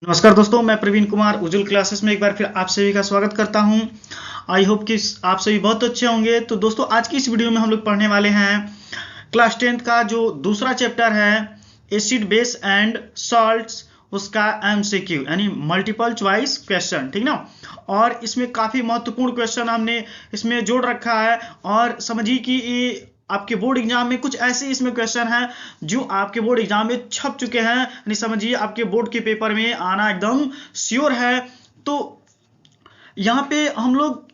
नमस्कार दोस्तों, मैं प्रवीण कुमार उज्जवल क्लासेस में एक बार फिर आप सभी का स्वागत करता हूं। आई होप कि आप सभी बहुत अच्छे होंगे। तो दोस्तों, आज की इस वीडियो में हम लोग पढ़ने वाले हैं क्लास 10th का जो दूसरा चैप्टर है एसिड बेस एंड सॉल्ट्स, उसका एमसीक्यू यानी मल्टीपल चॉइस क्वेश्चन, ठीक ना। और इसमें काफ़ी महत्वपूर्ण क्वेश्चन हमने इसमें जोड़ रखा है। और समझिए कि ये आपके बोर्ड एग्जाम में कुछ ऐसे इसमें क्वेश्चन हैं जो आपके बोर्ड एग्जाम में छप चुके हैं, यानी समझिए आपके बोर्ड के पेपर में आना एकदम श्योर है। तो यहाँ पे हम लोग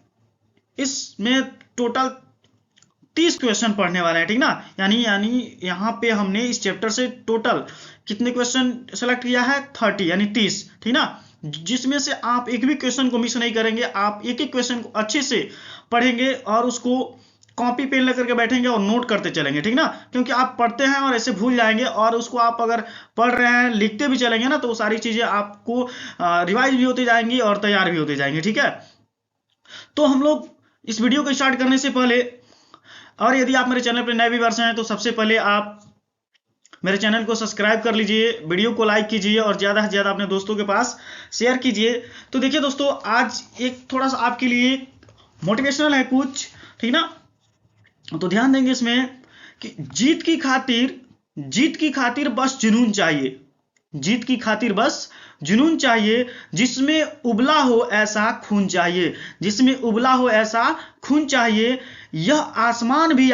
इसमें टोटल 30 क्वेश्चन पढ़ने वाले हैं, ठीक ना। यानी यहाँ पे हमने इस चैप्टर से टोटल कितने क्वेश्चन सेलेक्ट किया है? 30 यानी 30, ठीक ना। जिसमें से आप एक भी क्वेश्चन को मिस नहीं करेंगे, आप एक एक क्वेश्चन को अच्छे से पढ़ेंगे और उसको कॉपी पेन लेकर के बैठेंगे और नोट करते चलेंगे, ठीक ना। क्योंकि आप पढ़ते हैं और ऐसे भूल जाएंगे, और उसको आप अगर पढ़ रहे हैं लिखते भी चलेंगे ना, तो वो सारी चीजें आपको रिवाइज भी होती जाएंगी और तैयार भी होते जाएंगे, ठीक है। तो हम लोग इस वीडियो को स्टार्ट करने से पहले, और यदि आप मेरे चैनल पर नए व्यूअर्स हैं तो सबसे पहले आप मेरे चैनल को सब्सक्राइब कर लीजिए, वीडियो को लाइक कीजिए और ज़्यादा से ज़्यादा अपने दोस्तों के पास शेयर कीजिए। तो देखिए दोस्तों, आज एक थोड़ा सा आपके लिए मोटिवेशनल है कुछ, ठीक ना। तो ध्यान देंगे इसमें कि जीत की खातिर बस जुनून चाहिए। जीत की खातिर बस जुनून चाहिए, जिसमें उबला हो ऐसा खून चाहिए। जिसमें उबला हो ऐसा खून चाहिए। यह आसमान भी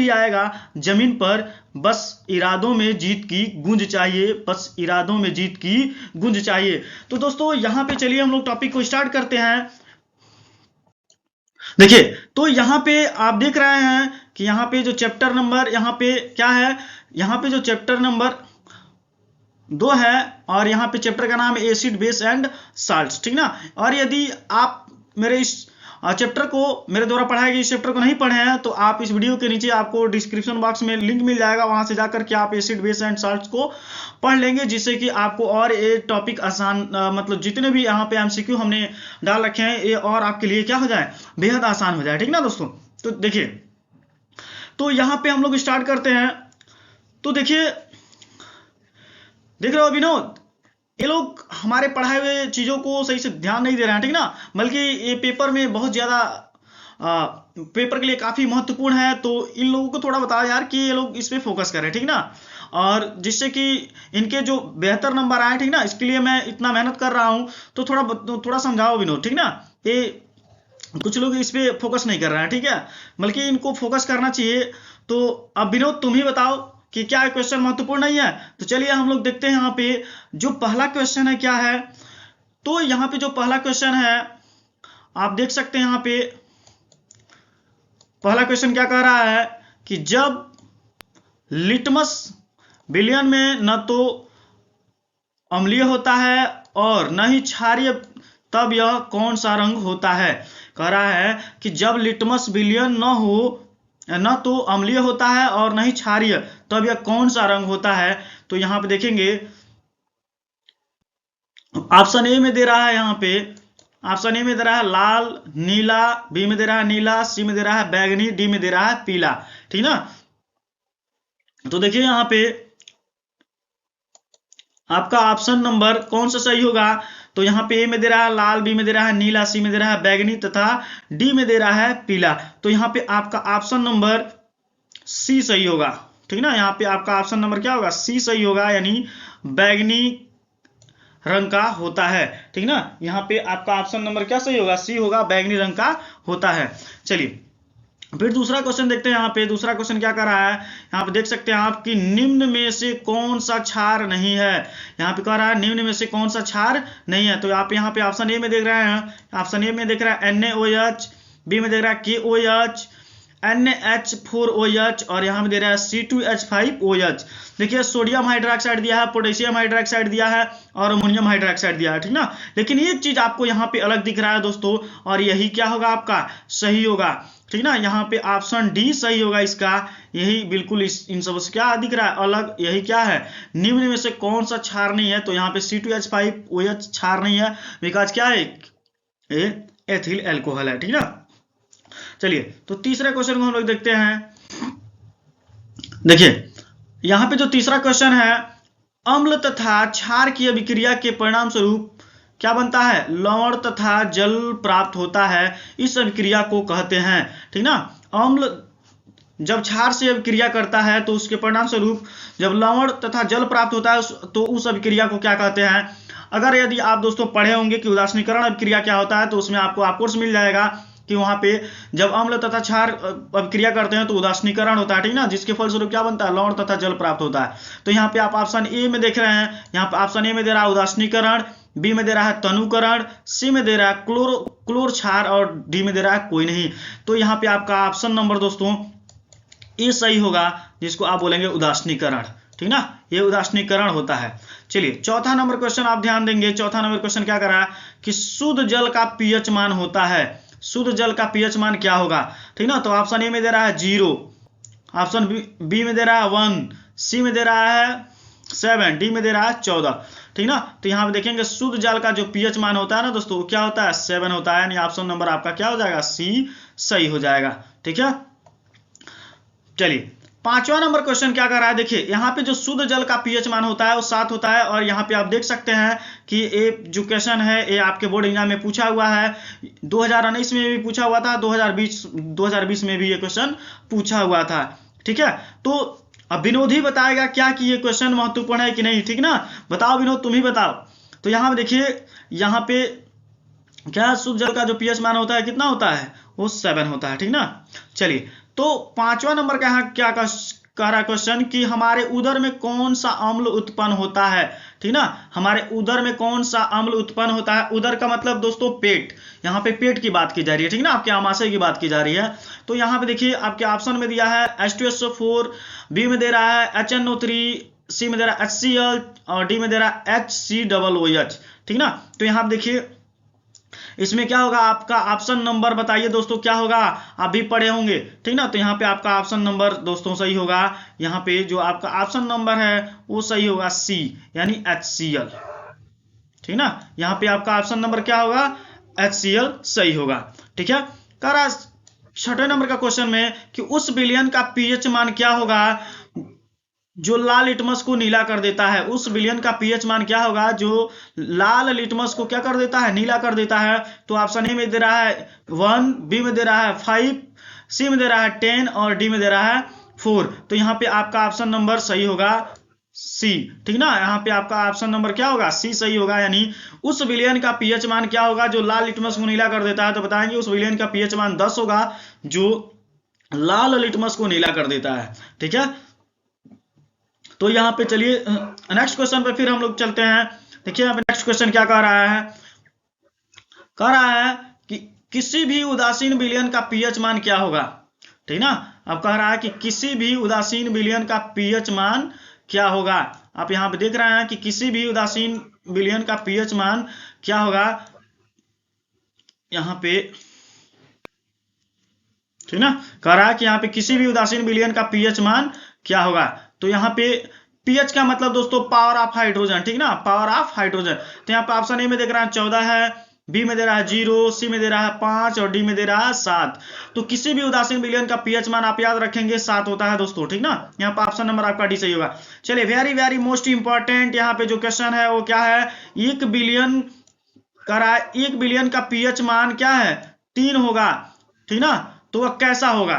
आएगा जमीन पर, बस इरादों में जीत की गूंज चाहिए। बस इरादों में जीत की गूंज चाहिए। तो दोस्तों, यहां पे चलिए हम लोग टॉपिक को स्टार्ट करते हैं। देखिए, तो यहाँ पे आप देख रहे हैं कि यहाँ पे जो चैप्टर नंबर यहाँ पे क्या है, यहाँ पे जो चैप्टर नंबर 2 है, और यहाँ पे चैप्टर का नाम है एसिड बेस एंड साल्ट्स, ठीक ना। और यदि आप मेरे इस चैप्टर को मेरे द्वारा पढ़ाए गए इस चैप्टर को नहीं पढ़े हैं, तो आप इस वीडियो के नीचे आपको डिस्क्रिप्शन बॉक्स में लिंक मिल जाएगा, वहां से जाकर के आप एसिड बेस एंड साल्ट्स को पढ़ लेंगे, जिससे कि आपको और ये टॉपिक आसान, मतलब जितने भी यहाँ पे एमसीक्यू हमने डाल रखे हैं, ये और आपके लिए क्या हो जाए, बेहद आसान हो जाए, ठीक ना दोस्तों। तो देखिए, तो यहाँ पे हम लोग स्टार्ट करते हैं। तो देखिए, देख रहे हो विनोद, ये लोग हमारे पढ़ाए हुए चीजों को सही से ध्यान नहीं दे रहे हैं, ठीक ना। बल्कि ये पेपर में बहुत ज्यादा पेपर के लिए काफी महत्वपूर्ण है। तो इन लोगों को थोड़ा बताओ यार कि ये लोग इस पे फोकस करें, ठीक ना। और जिससे कि इनके जो बेहतर नंबर आए, ठीक ना, इसके लिए मैं इतना मेहनत कर रहा हूं। तो थोड़ा समझाओ विनोद, ठीक ना। ये कुछ लोग इस पे फोकस नहीं कर रहे हैं, ठीक है, बल्कि इनको फोकस करना चाहिए। तो अब विनोद तुम ही बताओ कि क्या क्वेश्चन महत्वपूर्ण नहीं है। तो चलिए हम लोग देखते हैं यहाँ पे जो पहला क्वेश्चन है क्या है। तो यहाँ पे जो पहला क्वेश्चन है, आप देख सकते हैं यहाँ पे पहला क्वेश्चन क्या कह रहा है कि जब लिटमस विलयन में न तो अम्लीय होता है और न ही क्षारीय, तब यह कौन सा रंग होता है। कह रहा है कि जब लिटमस विलयन न तो अम्लीय होता है और न ही क्षारीय, तब यह कौन सा रंग होता है। तो यहां पे देखेंगे, ऑप्शन ए में दे रहा है, यहाँ पे ऑप्शन ए में दे रहा है लाल, नीला, बी में दे रहा है नीला, सी में दे रहा है बैगनी, डी में दे रहा है पीला, ठीक ना। तो देखिए यहाँ पे आपका ऑप्शन नंबर कौन सा सही होगा। तो यहाँ पे ए में दे रहा है लाल, बी में दे रहा है नीला, सी में दे रहा है बैगनी तथा डी में दे रहा है पीला। तो यहाँ पे आपका ऑप्शन नंबर सी सही होगा, ठीक ना। यहाँ पे आपका ऑप्शन नंबर क्या होगा, सी सही होगा, यानी बैगनी रंग का होता है, ठीक ना। यहाँ पे आपका ऑप्शन नंबर क्या सही होगा, सी होगा, बैगनी रंग का होता है। चलिए फिर दूसरा क्वेश्चन देखते हैं। यहाँ पे दूसरा क्वेश्चन क्या कर रहा है, यहाँ पे देख सकते हैं आप कि निम्न में से कौन सा क्षार नहीं है। यहाँ पे कह रहा है निम्न में से कौन सा क्षार नहीं है। तो आप यहाँ पे ऑप्शन ए में देख रहे हैं, ऑप्शन ए में देख रहा है NaOH, बी में देख रहा है KOH, NH4OH, और यहाँ में दे रहा है C2H5OH। देखिए, सोडियम हाइड्रोक्साइड दिया है, पोटेशियम हाइड्रोक्साइड दिया है और अमोनियम हाइड्रोक्साइड दिया है, ठीक ना। लेकिन एक चीज आपको यहाँ पे अलग दिख रहा है दोस्तों, और यही क्या होगा, आपका सही होगा, ठीक ना। यहाँ पे ऑप्शन डी सही होगा इसका। यही बिल्कुल इन सब से क्या दिख रहा है, अलग, यही क्या है, निम्न में से कौन सा क्षार नहीं है। तो यहाँ पे C2H5OH क्षार नहीं है, बिकॉज क्या है, एथिल एल्कोहल है, ठीक ना। चलिए, तो तीसरे क्वेश्चन को हम लोग देखते हैं। देखिए यहाँ पे जो तीसरा क्वेश्चन है, अम्ल तथा क्षार की अभिक्रिया के परिणाम स्वरूप क्या बनता है, लवण तथा जल प्राप्त होता है, इस अभिक्रिया को कहते हैं। ठीक ना, अम्ल जब क्षार से अभिक्रिया करता है तो उसके परिणाम स्वरूप जब लवण तथा जल प्राप्त होता है तो उस अभिक्रिया को क्या कहते हैं। अगर यदि आप दोस्तों पढ़े होंगे कि उदासीनीकरण अभिक्रिया क्या होता है तो उसमें आपको ऑफकोर्स मिल जाएगा कि वहां पे जब अम्ल तथा क्षार अभिक्रिया करते हैं तो उदासीनीकरण होता है। ठीक ना, जिसके फलस्वरूप क्या बनता है, लवण तथा जल प्राप्त होता है। तो यहाँ पे आप ऑप्शन ए में देख रहे हैं, यहाँ पे ऑप्शन ए में दे रहा है उदासीनीकरण, बी में दे रहा है तनुकरण, सी में दे रहा है क्लोर क्षार और डी में दे रहा है कोई नहीं। तो यहाँ पे आपका ऑप्शन नंबर दोस्तों ये सही होगा, जिसको आप बोलेंगे उदासीनीकरण। ठीक ना, ये उदासीनीकरण होता है। चलिए चौथा नंबर क्वेश्चन आप ध्यान देंगे। चौथा नंबर क्वेश्चन क्या कर रहा है कि शुद्ध जल का पीएच मान होता है, शुद्ध जल का पीएच मान क्या होगा। ठीक ना, तो ऑप्शन ए में दे रहा है 0, ऑप्शन बी में दे रहा है 1, सी में दे रहा है 7, डी में दे रहा है 14। ठीक ना, तो यहाँ पे देखेंगे शुद्ध जल का जो पीएच मान होता है ना दोस्तों, क्या होता है, 7 होता है, यानी ऑप्शन नंबर आपका क्या हो जाएगा, सी सही हो जाएगा। ठीक है, चलिए पांचवा नंबर क्वेश्चन क्या कर रहा है, देखिए यहाँ पे जो शुद्ध जल का पीएच मान होता है वो 7 होता है, और यहाँ पे आप देख सकते हैं कि ये जो क्वेश्चन है ये आपके बोर्ड एग्जाम में पूछा हुआ है, 2019 में भी पूछा हुआ था, 2020 में भी ये क्वेश्चन पूछा हुआ था। ठीक है, तो अब विनोद ही बताएगा क्या कि ये क्वेश्चन महत्वपूर्ण है कि नहीं। ठीक ना, बताओ विनोद, तुम ही बताओ। तो यहाँ पे देखिए, यहाँ पे क्या शुद्ध जल का जो पीएच मान होता है कितना होता है, वो 7 होता है। ठीक ना, चलिए तो पांचवा नंबर का क्या कह रहा क्वेश्चन कि हमारे उदर में कौन सा अम्ल उत्पन्न होता है। ठीक ना, हमारे उदर में कौन सा अम्ल उत्पन्न होता है। उदर का मतलब दोस्तों पेट, यहाँ पे पेट की बात की जा रही है। ठीक ना, आपके आमाशय की बात की जा रही है। तो यहाँ पे देखिए आपके ऑप्शन में दिया है H2SO4, बी में दे रहा है HNO3, सी में दे रहा है HCl और डी में दे रहा है HCOOH। ठीक ना, तो यहाँ पे देखिए इसमें क्या होगा, आपका ऑप्शन नंबर बताइए दोस्तों क्या होगा, आप भी पढ़े होंगे। ठीक ना, तो यहाँ पे आपका ऑप्शन नंबर दोस्तों सही होगा, यहाँ पे जो आपका ऑप्शन नंबर है वो सही होगा सी, यानी HCl। ठीक ना, यहाँ पे आपका ऑप्शन नंबर क्या होगा, HCl सही होगा। ठीक है, करा छठे नंबर का क्वेश्चन में कि उस विलयन का पीएच मान क्या होगा जो लाल लिटमस को नीला कर देता है। उस विलयन का पीएच मान क्या होगा जो लाल लिटमस को क्या कर देता है, नीला कर देता है। तो ऑप्शन ए में दे रहा है 1, बी में दे रहा है 5, सी में दे रहा है 10 और डी में दे रहा है 4। तो यहाँ पे आपका ऑप्शन नंबर सही होगा सी। ठीक ना, यहाँ पे आपका ऑप्शन नंबर क्या होगा, सी सही होगा, यानी उस विलयन का पीएच मान क्या होगा जो लाल लिटमस को नीला कर देता है। तो बताएंगे उस विलयन का पीएच मान 10 होगा जो लाल लिटमस को नीला कर देता है। ठीक है, तो यहाँ पे चलिए नेक्स्ट क्वेश्चन पे फिर हम लोग चलते हैं। देखिए यहाँ पे नेक्स्ट क्वेश्चन क्या कह रहा है, कह रहा है कि किसी भी उदासीन विलयन का पीएच मान क्या होगा। ठीक ना, अब कह रहा है कि किसी भी उदासीन विलयन का पीएच मान क्या होगा। आप यहाँ पे देख रहे हैं कि किसी भी उदासीन विलयन का पीएच मान क्या होगा यहाँ पे। ठीक ना, कह रहा है कि यहाँ पे किसी भी उदासीन विलयन का पीएच मान क्या होगा। तो यहाँ पे पीएच का मतलब दोस्तों पावर ऑफ हाइड्रोजन। ठीक ना, पावर ऑफ हाइड्रोजन। तो यहाँ पे ऑप्शन ए में देख रहा है 14 है, बी में दे रहा है 0, सी में दे रहा है 5 और डी में दे रहा है 7। तो किसी भी उदासीन विलयन का पीएच मान आप याद रखेंगे 7 होता है दोस्तों। ठीक ना, यहाँ पे ऑप्शन नंबर आपका डी सही होगा। चलिए वेरी वेरी मोस्ट इंपॉर्टेंट यहाँ पे जो क्वेश्चन है वो क्या है, 1 बिलियन कह रहा है 1 बिलियन का पीएच मान क्या है, 3 होगा। ठीक ना, तो वह कैसा होगा,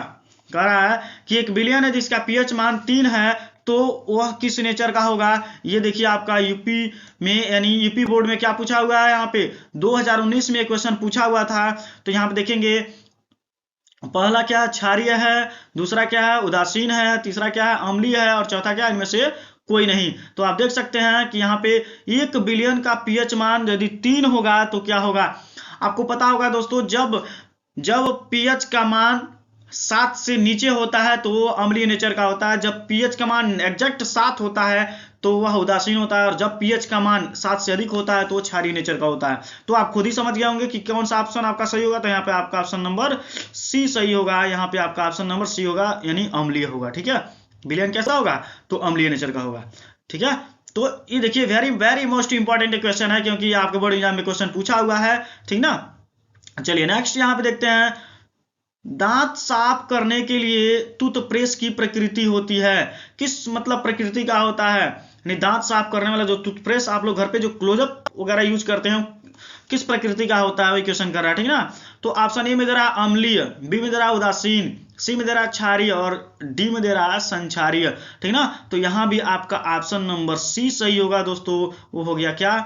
कह रहा है कि 1 बिलियन है जिसका पीएच मान 3 है, तो वह किस नेचर का होगा। ये देखिए आपका यूपी में यानी यूपी बोर्ड में क्या पूछा हुआ है, यहाँ पे 2019 में क्वेश्चन पूछा हुआ था। तो यहाँ पे देखेंगे पहला क्या है, क्षारीय है, दूसरा क्या है उदासीन है, तीसरा क्या है अम्लीय है और चौथा क्या है इनमें से कोई नहीं। तो आप देख सकते हैं कि यहाँ पे 1 बिलियन का पीएच मान यदि 3 होगा तो क्या होगा। आपको पता होगा दोस्तों जब पीएच का मान 7 से नीचे होता है तो वो अम्लीय नेचर का होता है, जब पीएच का मान एग्जैक्ट 7 होता है तो वह उदासीन होता है, और जब पीएच का मान 7 से अधिक होता है तो वो क्षारीय नेचर का होता है। तो आप खुद ही समझ गए होंगे कि कौन सा ऑप्शन आपका सही होगा। तो यहाँ पे आपका ऑप्शन नंबर सी सही होगा, यहाँ पे आपका ऑप्शन नंबर सी होगा, यानी अम्लीय होगा। ठीक है, विलयन कैसा होगा, तो अम्लीय नेचर का होगा। ठीक है, तो ये देखिए very very most important question है, क्योंकि आपके बोर्ड एग्जाम में क्वेश्चन पूछा हुआ है। ठीक ना, चलिए नेक्स्ट यहाँ पे देखते हैं दांत साफ करने के लिए टूथब्रश की प्रकृति होती है। किस मतलब प्रकृति का होता है, यानी दांत साफ करने वाला जो टूथब्रश आप लोग घर पे जो क्लोजअप वगैरह यूज करते हैं किस प्रकृति का होता है, वही क्वेश्चन कर रहा है, ठीक ना। तो ऑप्शन ए में दे रहा अम्लीय, बी में दे रहा उदासीन, सी में दे रहा क्षारीय और डी में दे रहा संक्षारीय, ठीक ना। तो यहां भी आपका ऑप्शन नंबर सी सही होगा दोस्तों, वो हो गया क्या,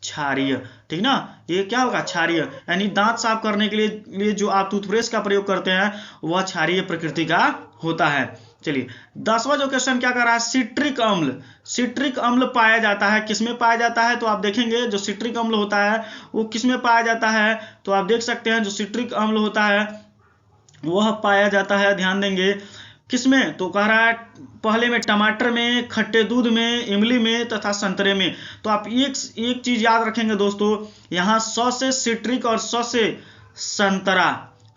क्षारीय, ठीक ना। ये क्या होगा, क्षारीय, यानी दांत साफ करने के लिए जो आप टूथब्रश का प्रयोग करते हैं वह क्षारीय प्रकृति का होता है। चलिए 10वां जो क्वेश्चन क्या कर रहा है, सिट्रिक अम्ल। सिट्रिक अम्ल पाया जाता है, किसमें पाया जाता है, तो आप देखेंगे जो सिट्रिक अम्ल होता है वो किसमें पाया जाता है, तो आप देख सकते हैं जो सिट्रिक अम्ल होता है वह पाया जाता है, ध्यान देंगे किसमें, तो कह रहा है पहले में टमाटर में, खट्टे दूध में, इमली में तथा संतरे में। तो आप एक चीज याद रखेंगे दोस्तों, यहाँ 100 से सिट्रिक और 100 से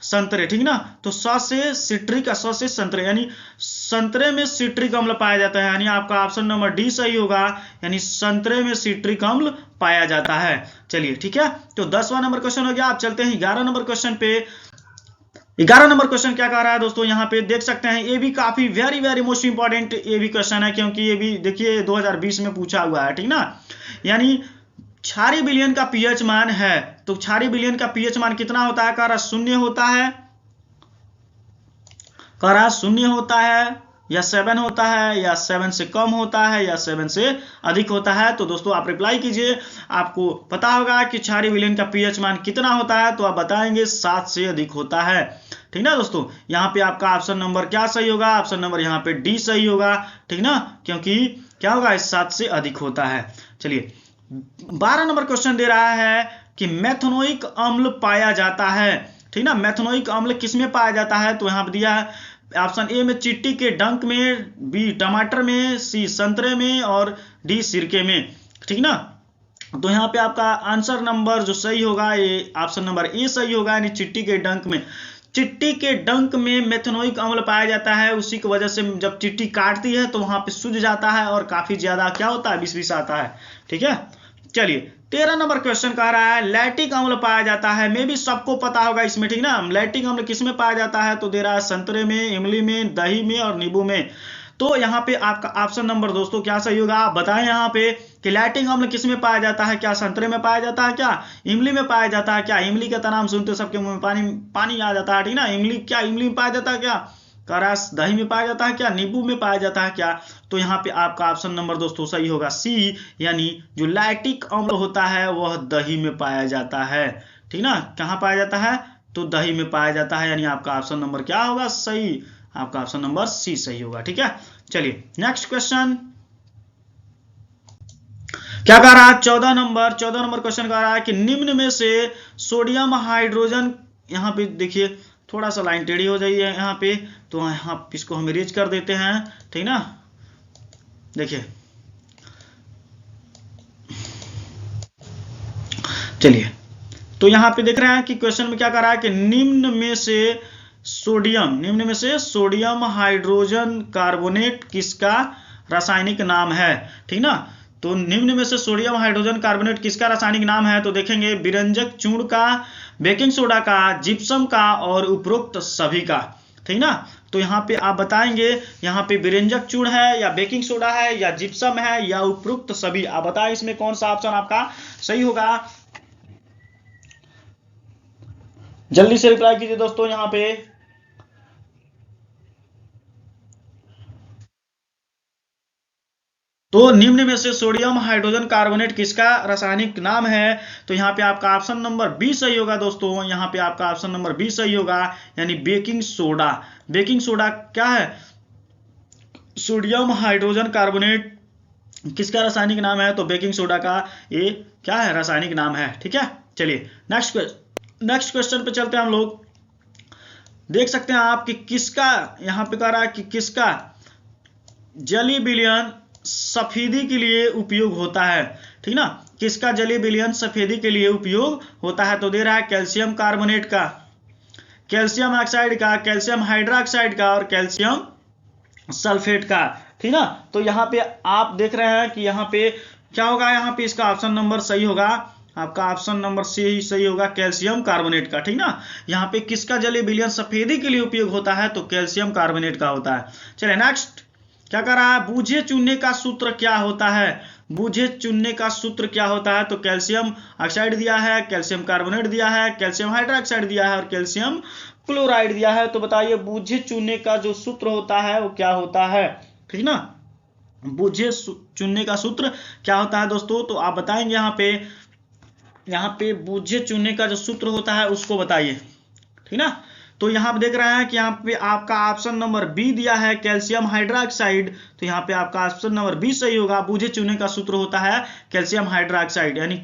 संतरे, ठीक ना। तो 100 से सिट्रिक और 100 से संतरे, यानी संतरे में सिट्रिक अम्ल पाया जाता है, यानी आपका ऑप्शन नंबर डी सही होगा, यानी संतरे में सिट्रिक अम्ल पाया जाता है। चलिए ठीक है, तो 10वां नंबर क्वेश्चन हो गया। आप चलते हैं 11 नंबर क्वेश्चन पे। 11 नंबर क्वेश्चन क्या कह रहा है दोस्तों, यहाँ पे देख सकते हैं, ये भी काफी वेरी मोस्ट इंपॉर्टेंट ये भी क्वेश्चन है, क्योंकि ये भी देखिए 2020 में पूछा हुआ है, ठीक ना। यानी क्षारीय विलयन का पीएच मान है, तो क्षारीय विलयन का पीएच मान कितना होता है, कह रहा 0 होता है, कह रहा 0 होता है या 7 होता है या 7 से कम होता है या 7 से अधिक होता है। तो दोस्तों आप रिप्लाई कीजिए, आपको पता होगा कि क्षारीय विलयन का पीएच मान कितना होता है, तो आप बताएंगे 7 से अधिक होता है, ठीक ना दोस्तों। यहाँ पे आपका ऑप्शन नंबर क्या सही होगा, ऑप्शन नंबर यहाँ पे डी सही होगा, ठीक ना, क्योंकि क्या होगा, 7 से अधिक होता है। चलिए 12 नंबर क्वेश्चन दे रहा है कि मेथनोइक अम्ल पाया जाता है, ठीक ना। मेथनोइक अम्ल किसमें पाया जाता है, तो यहाँ पे दिया है ऑप्शन ए में चिट्टी के डंक में, बी टमाटर में, सी संतरे में और डी सिरके में, ठीक ना। तो यहाँ पे आपका आंसर नंबर जो सही होगा ये ऑप्शन नंबर ए सही होगा, यानी चिट्टी के डंक में। चिट्टी के डंक में मेथनोइक अम्ल पाया जाता है, उसी की वजह से जब चिट्टी काटती है तो वहां पे सूज जाता है और काफी ज्यादा क्या होता है, विष आता है, ठीक है। चलिए 13 नंबर क्वेश्चन कह रहा है लैक्टिक अम्ल पाया जाता है, मे भी सबको पता होगा इसमें, ठीक ना। लैक्टिक अम्ल किसमें पाया जाता है, तो दे रहा है संतरे में, इमली में, दही में और नींबू में। तो यहाँ पे आपका ऑप्शन नंबर दोस्तों क्या सही होगा, आप बताएं यहाँ पे कि लैक्टिक अम्ल किसमें पाया जाता है, क्या संतरे में पाया जाता है, क्या इमली में पाया जाता है, क्या इमली का नाम सुनते सबके मुंह में पानी आ जाता है, ठीक ना। इमली क्या इमली में पाया जाता है, क्या करास दही में पाया जाता है, क्या नींबू में पाया जाता है, क्या। तो यहाँ पे आपका ऑप्शन नंबर दोस्तों सही होगा सी, यानी जो लैक्टिक अम्ल होता है वह दही में पाया जाता है, ठीक ना। कहाँ पाया जाता है, तो दही में पाया जाता है, यानी आपका ऑप्शन नंबर क्या होगा, सही, आपका ऑप्शन नंबर सी सही होगा, ठीक है। चलिए नेक्स्ट क्वेश्चन क्या कह रहा है, 14 नंबर क्वेश्चन कह रहा है कि निम्न में से सोडियम हाइड्रोजन, यहाँ पे देखिए थोड़ा सा लाइन टेढ़ी हो जाइए यहाँ पे, तो यहाँ इसको हम इरेज कर देते हैं, ठीक ना। देखिए चलिए, तो यहाँ पे देख रहे हैं कि क्वेश्चन में क्या कर रहा है कि निम्न में से सोडियम हाइड्रोजन कार्बोनेट किसका रासायनिक नाम है, ठीक ना। तो निम्न में से सोडियम हाइड्रोजन कार्बोनेट किसका रासायनिक नाम है, तो देखेंगे विरंजक चूर्ण का, बेकिंग सोडा का, जिप्सम का और उपरोक्त सभी का, ठीक ना। तो यहाँ पे आप बताएंगे, यहाँ पे विरंजक चूर्ण है या बेकिंग सोडा है या जिप्सम है या उपरोक्त सभी, आप बताएं इसमें कौन सा ऑप्शन आपका सही होगा। जल्दी से रिप्लाई कीजिए दोस्तों यहाँ पे। तो निम्न में से सोडियम हाइड्रोजन कार्बोनेट किसका रासायनिक नाम है, तो यहाँ पे आपका ऑप्शन नंबर बी सही होगा दोस्तों, यहाँ पे आपका ऑप्शन नंबर बी सही होगा, यानी बेकिंग सोडा। बेकिंग सोडा क्या है, सोडियम हाइड्रोजन कार्बोनेट किसका रासायनिक नाम है, तो बेकिंग सोडा का ये क्या है, रासायनिक नाम है, ठीक है। चलिए नेक्स्ट क्वेश्चन पे चलते हैं हम लोग। देख सकते हैं आप कि किसका, यहाँ पे कह रहा है कि किसका जलीय विलयन सफेदी के लिए उपयोग होता है, ठीक ना। किसका जलीय विलयन सफेदी के लिए उपयोग होता है, तो दे रहा है कैल्शियम कार्बोनेट का, कैल्शियम ऑक्साइड का, कैल्शियम हाइड्रोक्साइड का और कैल्शियम सल्फेट का, ठीक ना। तो यहाँ पे आप देख रहे हैं कि यहाँ पे क्या होगा, यहाँ पे इसका ऑप्शन नंबर सही होगा, आपका ऑप्शन नंबर सी ही सही होगा, कैल्शियम कार्बोनेट का। ठीक ना, यहाँ पे किसका जलीय विलयन सफेदी के लिए उपयोग होता है, तो कैल्शियम कार्बोनेट का होता है। चलिए नेक्स्ट क्या कर रहा है, बूझे चुनने का सूत्र क्या होता है। बूझे चुनने का सूत्र क्या होता है, तो कैल्शियम ऑक्साइड दिया है, कैल्शियम कार्बोनेट दिया है, कैल्शियम हाइड्रोक्साइड दिया है और कैल्शियम क्लोराइड दिया है। तो बताइए बूझे चुनने का जो सूत्र होता है वो क्या होता है। ठीक ना, बूझे चुनने का सूत्र क्या होता है दोस्तों, तो आप बताएंगे यहाँ पे बूझे चुनने का जो सूत्र होता है उसको बताइए। ठीक ना, तो यहाँ पे देख रहे हैं कि यहाँ पे आपका ऑप्शन नंबर बी दिया है, कैल्शियम हाइड्रोक्साइड। तो यहाँ पे आपका ऑप्शन नंबर बी सही होगा। बूझे चुनने का सूत्र होता है कैल्शियम हाइड्रोक्साइड, यानी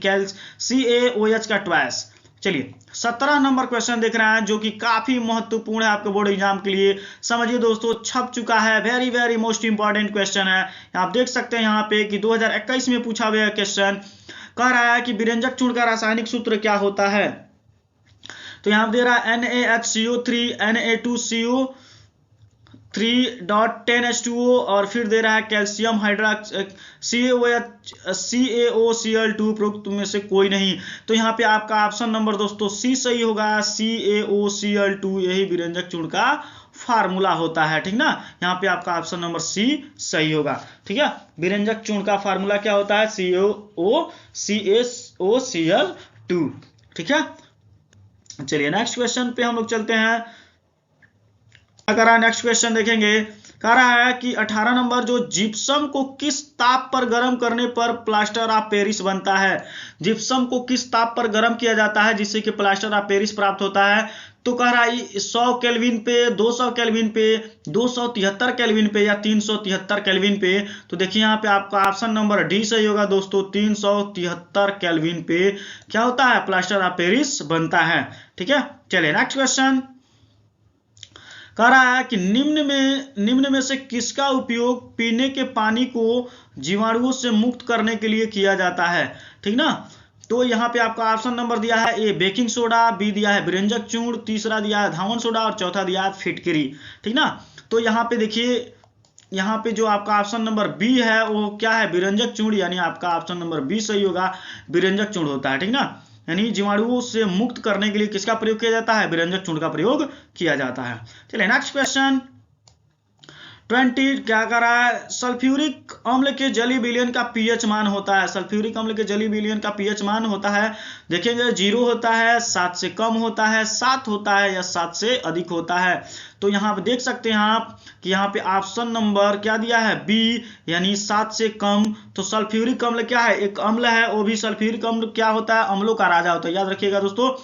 CaOH का ट्वाइस। चलिए 17 नंबर क्वेश्चन देख रहे हैं जो कि काफी महत्वपूर्ण है आपके बोर्ड एग्जाम के लिए। समझिए दोस्तों, छप चुका है, very very most important question है। आप देख सकते हैं यहाँ पे कि 2021 में पूछा गया क्वेश्चन कह रहा है कि विरंजक चूर्ण का रासायनिक सूत्र क्या होता है। तो यहाँ दे रहा है NaHCO3 Na2CO3.10H2O और फिर दे रहा है कैल्शियम CaOCl2 उपरोक्त में से कोई नहीं। तो यहाँ पे आपका ऑप्शन नंबर दोस्तों सी सही होगा, CaOCl2 यही विरंजक चूर्ण का फार्मूला होता है। ठीक ना, यहाँ पे आपका ऑप्शन नंबर सी सही होगा। ठीक है, विरंजक चूर्ण का फार्मूला क्या होता है, CaOCl2। ठीक है, चलिए नेक्स्ट क्वेश्चन पे हम लोग चलते हैं। क्या कर रहा है, नेक्स्ट क्वेश्चन देखेंगे। कह रहा है कि 18 नंबर, जो जिप्सम को किस ताप पर गर्म करने पर प्लास्टर ऑफ पेरिस बनता है। जिप्सम को किस ताप पर गर्म किया जाता है जिससे कि प्लास्टर ऑफ पेरिस प्राप्त होता है। तो कह रहा है 100 केल्विन पे, 200 केल्विन पे, 273 केल्विन पे या 373 केल्विन पे। तो देखिए यहाँ पे आपका ऑप्शन नंबर डी सही होगा दोस्तों, 373 केल्विन पे क्या होता है, प्लास्टर ऑफ पेरिस बनता है। ठीक है, चलिए नेक्स्ट क्वेश्चन। कह रहा है कि निम्न में से किसका उपयोग पीने के पानी को जीवाणुओं से मुक्त करने के लिए किया जाता है। ठीक ना, तो यहाँ पे आपका ऑप्शन नंबर दिया है ए बेकिंग सोडा, बी दिया है विरंजक चूर्ण, तीसरा दिया है धावन सोडा और चौथा दिया है फिटकरी। ठीक ना, तो यहाँ पे देखिए, यहाँ पे जो आपका ऑप्शन नंबर बी है वो क्या है, विरंजक चूर्ण, यानी आपका ऑप्शन नंबर बी सही होगा, विरंजक चूर्ण होता है। ठीक ना, यानी जीवाणुओं से मुक्त करने के लिए किसका प्रयोग किया जाता है, विरंजक चूर्ण का प्रयोग किया जाता है। चलिए नेक्स्ट क्वेश्चन 20 क्या कर रहा है, सल्फ्यूरिक अम्ल के जलीय विलयन का पीएच मान होता है। सल्फ्यूरिक अम्ल के जलीय विलयन का पीएच मान होता है, देखेंगे 0 होता है, 7 से कम होता है, 7 होता है या 7 से अधिक होता है। तो यहाँ पे देख सकते हैं आप कि यहाँ पे ऑप्शन नंबर क्या दिया है, बी, यानी 7 से कम। तो सल्फ्यूरिक अम्ल क्या है, एक अम्ल है, वो भी सल्फ्यूरिक अम्ल क्या होता है, अम्लों का राजा होता है। याद रखिएगा दोस्तों,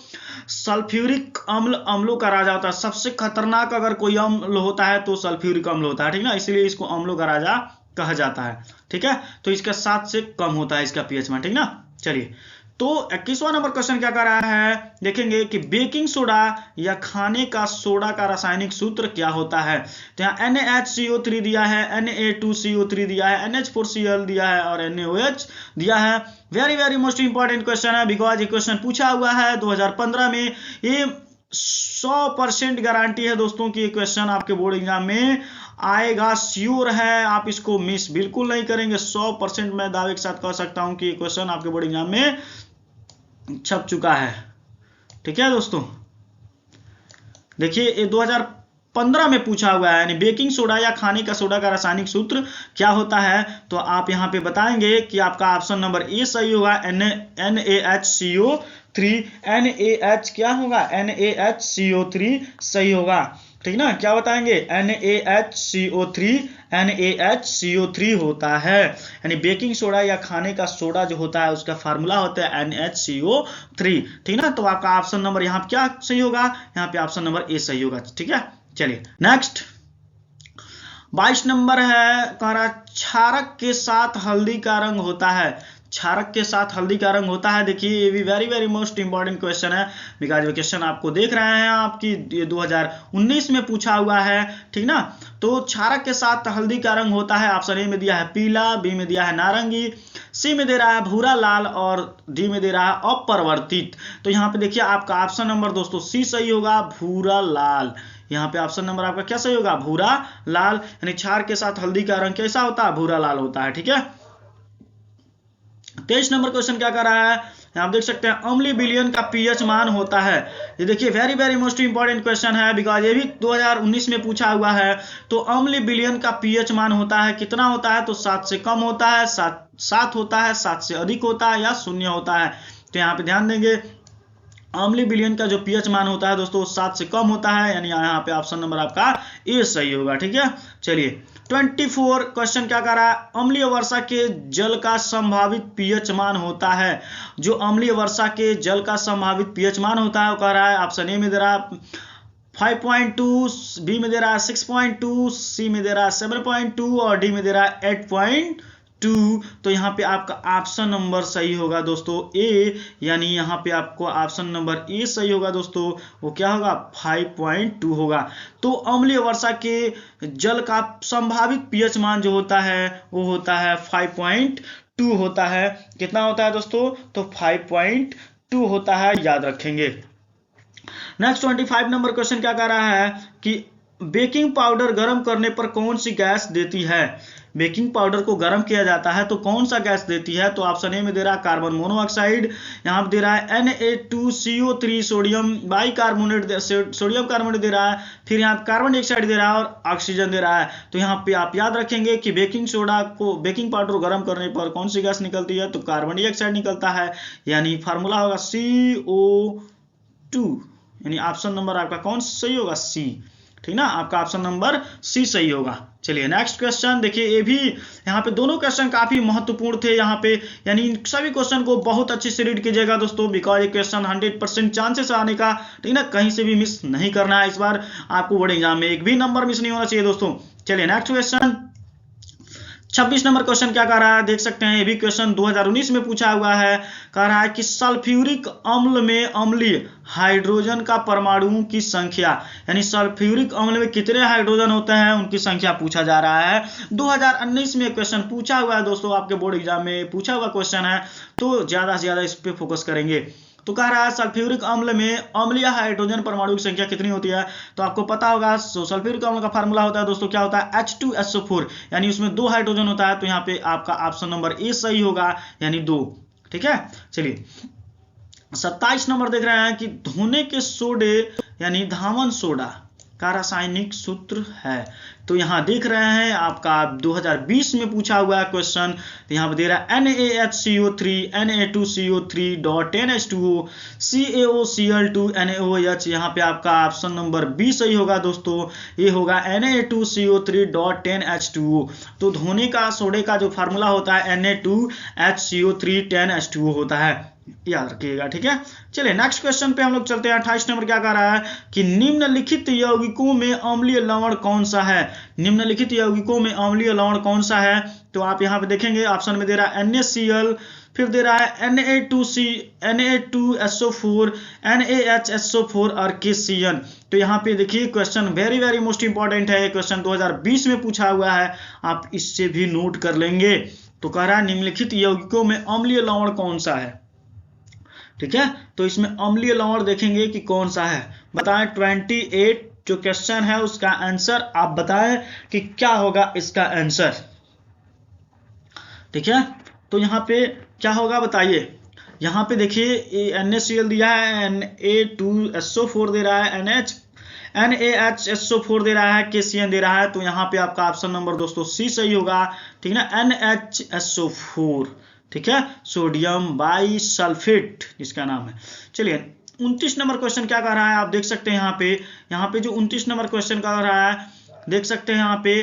सल्फ्यूरिक अम्ल अम्लों का राजा होता है। सबसे खतरनाक अगर कोई अम्ल होता है तो सल्फ्यूरिक अम्ल होता है। ठीक ना, इसलिए इसको अम्लों का राजा कहा जाता है। ठीक है, तो इसका 7 से कम होता है इसका पीएच मान। ठीक ना, चलिए तो 21वां नंबर क्वेश्चन क्या कर रहा है, देखेंगे कि बेकिंग सोडा या खाने का सोडा का रासायनिक सूत्र क्या होता है। तो यहाँ NaHCO3 दिया है, Na2CO3 दिया है, NH4Cl दिया है और NaOH दिया है। Very very most important question है, बिकॉज ये क्वेश्चन पूछा हुआ है 2015 में। ये 100% गारंटी है दोस्तों कि ये क्वेश्चन आपके बोर्ड एग्जाम में आएगा, श्योर है, आप इसको मिस बिल्कुल नहीं करेंगे। 100% मैं दावे के साथ कह सकता हूं कि ये क्वेश्चन आपके बोर्ड एग्जाम में छप चुका है। ठीक है दोस्तों, देखिए ये 2015 में पूछा हुआ है, यानी बेकिंग सोडा या खाने का सोडा का रासायनिक सूत्र क्या होता है। तो आप यहाँ पे बताएंगे कि आपका ऑप्शन नंबर ए सही होगा, NaHCO3। NaH क्या होगा, NaHCO3 सही होगा। ठीक ना, क्या बताएंगे, NaHCO3 होता है, यानी बेकिंग सोडा या खाने का सोडा जो होता है उसका फार्मूला होता है NaHCO3। ठीक ना, तो आपका ऑप्शन नंबर यहाँ पे क्या सही होगा, यहाँ पे ऑप्शन नंबर ए सही होगा। ठीक है, चलिए नेक्स्ट 22 नंबर है, कह रहा क्षारक के साथ हल्दी का रंग होता है। क्षारक के साथ हल्दी का रंग होता है, देखिए ये भी very very most important question है, बिकॉज क्वेश्चन आपको देख रहे हैं आपकी 2019 में पूछा हुआ है। ठीक ना, तो क्षारक के साथ हल्दी का रंग होता है, ऑप्शन ए में दिया है पीला, बी में दिया है नारंगी, सी में दे रहा है भूरा लाल और डी में दे रहा है अपरिवर्तित। तो यहाँ पे देखिए आपका ऑप्शन नंबर दोस्तों सी सही होगा, भूरा लाल। यहाँ पे ऑप्शन नंबर आपका क्या सही होगा, भूरा लाल, यानी क्षार के साथ हल्दी का रंग कैसा होता है, भूरा लाल होता है। ठीक है, 23 नंबर क्वेश्चन क्या कर रहा है, यहाँ आप देख सकते हैं अम्लीय विलयन का पीएच मान होता है। ये देखिए very very most important question है, बिकॉज ये भी 2019 में पूछा हुआ है। तो अम्लीय विलयन का पीएच मान होता है, कितना होता है? तो 7 से कम होता है, 7 होता है, 7 से अधिक होता है, या 0 होता है। तो यहाँ पे ध्यान देंगे अम्लीय विलयन का जो पीएच मान होता है दोस्तों 7 से कम होता है, यानी यहाँ पे ऑप्शन नंबर आपका ए सही होगा। ठीक है, चलिए 24 क्वेश्चन क्या कर रहा है? अम्लीय वर्षा के जल का संभावित पीएच मान होता है। जो अम्लीय वर्षा के जल का संभावित पीएच मान होता है वो कह रहा है, ऑप्शन ए में दे रहा है 5.2, बी में दे रहा है 6.2, सी में दे रहा है 7.2 और डी में दे रहा है 8.2। तो यहाँ पे आपका ऑप्शन नंबर सही होगा दोस्तों ए, यानी यहाँ पे आपको ऑप्शन नंबर ए सही होगा दोस्तों। वो क्या होगा? 5.2 होगा। तो अम्लीय वर्षा के जल का संभावित पीएच मान जो होता है वो होता है 5.2 होता है। कितना होता है दोस्तों? तो 5.2 होता है, याद रखेंगे। नेक्स्ट 25 नंबर क्वेश्चन क्या कह रहा है कि बेकिंग पाउडर गर्म करने पर कौन सी गैस देती है? बेकिंग पाउडर को गर्म किया जाता है तो कौन सा गैस देती है? तो ऑप्शन ए में दे रहा है कार्बन मोनोऑक्साइड, यहाँ पे दे रहा है Na2CO3 sodium bicarbonate, sodium carbonate दे रहा है, फिर यहाँ कार्बन डाइऑक्साइड दे रहा है और ऑक्सीजन दे रहा है। तो यहाँ पे आप याद रखेंगे कि बेकिंग पाउडर को गर्म करने पर कौन सी गैस निकलती है? तो कार्बन डाइऑक्साइड निकलता है, यानी फार्मूला होगा CO2, यानी ऑप्शन नंबर आपका कौन सही होगा? सी। ठीक ना, आपका ऑप्शन नंबर सी सही होगा। चलिए नेक्स्ट क्वेश्चन देखिए, ये भी यहाँ पे दोनों क्वेश्चन काफी महत्वपूर्ण थे यहाँ पे, यानी सभी क्वेश्चन को बहुत अच्छे से रीड कीजिएगा दोस्तों, बिकॉज ये क्वेश्चन 100% चांसेस आने का, ठीक ना, कहीं से भी मिस नहीं करना है इस बार आपको बोर्ड एग्जाम में, एक भी नंबर मिस नहीं होना चाहिए दोस्तों। चलिए नेक्स्ट क्वेश्चन 26 नंबर क्वेश्चन क्या कह रहा है? देख सकते हैं ये भी क्वेश्चन 2019 में पूछा हुआ है। कह रहा है कि सल्फ्यूरिक अम्ल में अम्लीय हाइड्रोजन का परमाणुओं की संख्या, यानी सल्फ्यूरिक अम्ल में कितने हाइड्रोजन होते हैं उनकी संख्या पूछा जा रहा है। 2019 में क्वेश्चन पूछा हुआ है दोस्तों, आपके बोर्ड एग्जाम में पूछा हुआ क्वेश्चन है, तो ज्यादा से ज्यादा इस पे फोकस करेंगे। तो कह रहा है सल्फ्यूरिक अम्ल में अम्लीय हाइड्रोजन परमाणु की संख्या कितनी होती है? तो आपको पता होगा सल्फ्यूरिक अम्ल का फार्मूला होता है दोस्तों, क्या होता है? H2SO4, यानी उसमें 2 हाइड्रोजन होता है। तो यहाँ पे आपका ऑप्शन नंबर ए सही होगा, यानी 2। ठीक है, चलिए 27 नंबर देख रहे हैं कि धोने के सोडे यानी धावन सोडा का रासायनिक सूत्र है। तो यहाँ देख रहे हैं आपका 2020 में पूछा हुआ है क्वेश्चन, तो यहाँ पे दे रहा है NaHCO3 Na2CO3.10H2O CaOCl2 NaOH। यहाँ पे आपका ऑप्शन नंबर बी सही होगा दोस्तों, ये होगा Na2CO3.10H2O। तो धोने का सोडे का जो फार्मूला होता है Na2HCO3 10H2O होता है, याद रखिएगा। ठीक है, चलिए नेक्स्ट क्वेश्चन पे हम लोग चलते हैं। 28 नंबर क्या कह रहा है कि निम्नलिखित यौगिकों में अम्लीय लवण कौन सा है? निम्नलिखित यौगिकों में अम्लीय लवण कौन सा है? तो आप यहाँ पे देखेंगे ऑप्शन में दे रहा है NaCl, फिर दे रहा है Na2SO4 NaHSO4 और KCN। तो यहाँ पे देखिए question very very most important है, क्वेश्चन 2020 में पूछा हुआ है, आप इससे भी नोट कर लेंगे। तो कह रहा है निम्नलिखित यौगिकों में अम्लीय लवण कौन सा है? ठीक है, तो इसमें अम्लीय लवण देखेंगे कि कौन सा है, बताएं। 28 जो क्वेश्चन है उसका आंसर आप बताएं कि क्या होगा इसका आंसर। ठीक है, तो यहाँ पे क्या होगा बताइए। यहाँ पे देखिए NaCl दिया है, Na2SO4 दे रहा है, NaHSO4 दे रहा है, KCN दे रहा है। तो यहाँ पे आपका ऑप्शन नंबर दोस्तों सी सही होगा, ठीक है ना, NaHSO4। ठीक है, सोडियम बाइसल्फेट जिसका नाम है। चलिए 29 नंबर क्वेश्चन क्या कह रहा है, आप देख सकते हैं यहाँ पे जो 29 नंबर क्वेश्चन कह रहा है, देख सकते हैं यहाँ पे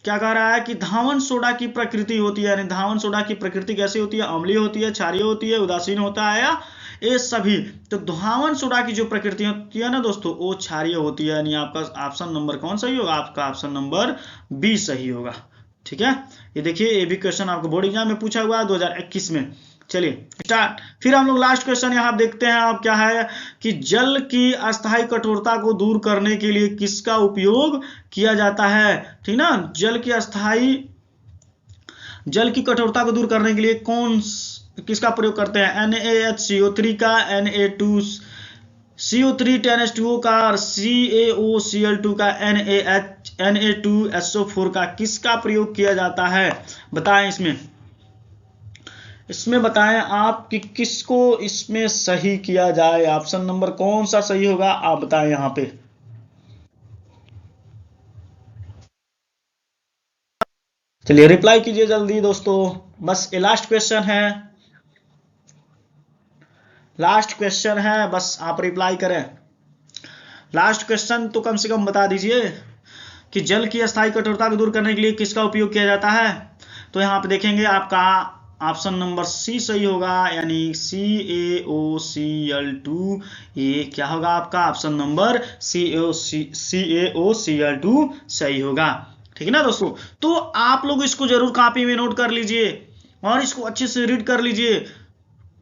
क्या कह रहा है कि धावन सोडा की प्रकृति होती है, यानी धावन सोडा की प्रकृति कैसी होती है? अम्लीय होती है, क्षारीय होती है, उदासीन होता है, या ये सभी। तो धावन सोडा की जो प्रकृति होती है ना दोस्तों, वो क्षारीय होती है, यानी आपका ऑप्शन नंबर कौन सही होगा? आपका ऑप्शन नंबर बी सही होगा। ठीक है, ये देखिए ये भी क्वेश्चन आपको बोर्ड एग्जाम में पूछा हुआ है 2021 में। चलिए स्टार्ट, फिर हम लोग लास्ट क्वेश्चन यहाँ देखते हैं आप क्या है कि जल की अस्थायी कठोरता को दूर करने के लिए किसका उपयोग किया जाता है? ठीक ना, जल की कठोरता को दूर करने के लिए किसका प्रयोग करते हैं? NaHCO3 का, Na2CO3 10H2O का और CaOCl2 का, Na2SO4 का, किसका प्रयोग किया जाता है बताएं इसमें। इसमें बताएं आप कि किसको इसमें सही किया जाए, ऑप्शन नंबर कौन सा सही होगा आप बताएं यहां पे। चलिए रिप्लाई कीजिए जल्दी दोस्तों, बस ये लास्ट क्वेश्चन है, लास्ट क्वेश्चन है, बस आप रिप्लाई करें। लास्ट क्वेश्चन तो कम से कम बता दीजिए कि जल की अस्थायी कठोरता को दूर करने के लिए किसका उपयोग किया जाता है। तो यहाँ पे देखेंगे आपका ऑप्शन नंबर सी सही होगा, यानी CaOCl2, ये क्या होगा आपका ऑप्शन नंबर CaOCl2 सही होगा। ठीक है ना दोस्तों, तो आप लोग इसको जरूर कॉपी में नोट कर लीजिए और इसको अच्छे से रीड कर लीजिए,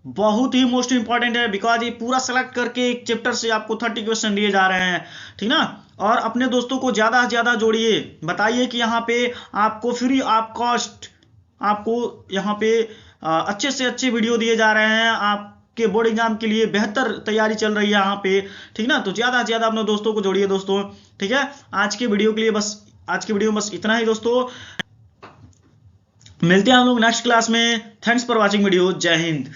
बहुत ही मोस्ट इंपॉर्टेंट है, बिकॉज ये पूरा सेलेक्ट करके एक चैप्टर से आपको 30 क्वेश्चन दिए जा रहे हैं। ठीक ना, और अपने दोस्तों को ज्यादा से ज्यादा जोड़िए, बताइए कि यहाँ पे आपको फ्री ऑफ कॉस्ट आपको यहाँ पे अच्छे से अच्छे वीडियो दिए जा रहे हैं, आपके बोर्ड एग्जाम के लिए बेहतर तैयारी चल रही है यहाँ पे। ठीक ना, तो ज्यादा से ज्यादा अपने दोस्तों को जोड़िए दोस्तों। ठीक है, आज के वीडियो के लिए बस, आज के वीडियो में बस इतना ही दोस्तों, मिलते हैं हम लोग नेक्स्ट क्लास में। थैंक्स फॉर वॉचिंग वीडियो, जय हिंद।